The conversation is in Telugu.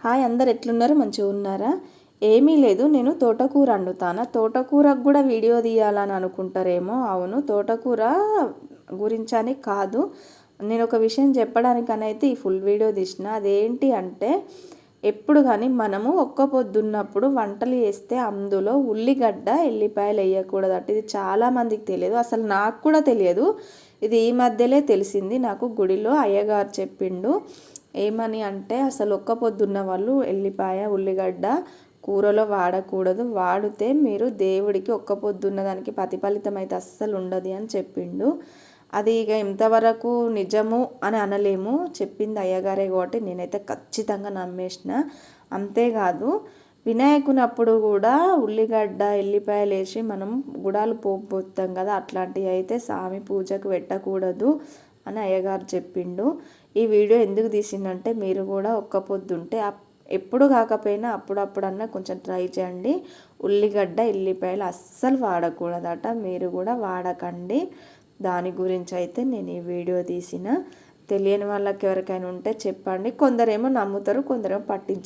హాయ్, అందరు ఎట్లున్నారు? మంచిగా ఉన్నారా? ఏమీ లేదు, నేను తోటకూర వండుతాను. తోటకూరకు కూడా వీడియో తీయాలని అనుకుంటారేమో. అవును, తోటకూర గురించని కాదు, నేను ఒక విషయం చెప్పడానికనైతే ఈ ఫుల్ వీడియో తీసిన. అదేంటి అంటే, ఎప్పుడు కానీ మనము ఒక్క పొద్దున్నప్పుడు వంటలు చేస్తే అందులో ఉల్లిగడ్డ ఎల్లిపాయలు వేయకూడదట. ఇది చాలామందికి తెలియదు, అసలు నాకు కూడా తెలియదు. ఇది ఈ మధ్యలో తెలిసింది నాకు. గుడిలో అయ్యగారు చెప్పిండు. ఏమని అంటే, అసలు ఒక్క పొద్దున్న వాళ్ళు ఎల్లిపాయ ఉల్లిగడ్డ కూరలో వాడకూడదు, వాడితే మీరు దేవుడికి ఒక్క పొద్దున్న దానికి ప్రతిఫలితం అయితే అస్సలు ఉండదు అని చెప్పిండు. అది ఇక ఎంతవరకు నిజము అని అనలేము, చెప్పింది అయ్యగారే కాబట్టి నేనైతే ఖచ్చితంగా నమ్మేసిన. అంతేకాదు, వినాయకునప్పుడు కూడా ఉల్లిగడ్డ ఎల్లిపాయలు వేసి మనం గుడాలు పోతాం కదా, అట్లాంటివి అయితే స్వామి పూజకు పెట్టకూడదు అని అయ్యగారు చెప్పిండు. ఈ వీడియో ఎందుకు తీసిందంటే, మీరు కూడా ఒక్క పొద్దుంటే ఎప్పుడు కాకపోయినా అప్పుడప్పుడన్నా కొంచెం ట్రై చేయండి. ఉల్లిగడ్డ ఎల్లిపాయలు అస్సలు వాడకూడదట, మీరు కూడా వాడకండి. దాని గురించి అయితే నేను ఈ వీడియో తీసిన. తెలియని వాళ్ళకి ఎవరికైనా ఉంటే చెప్పండి. కొందరేమో నమ్ముతారు, కొందరేమో పట్టించు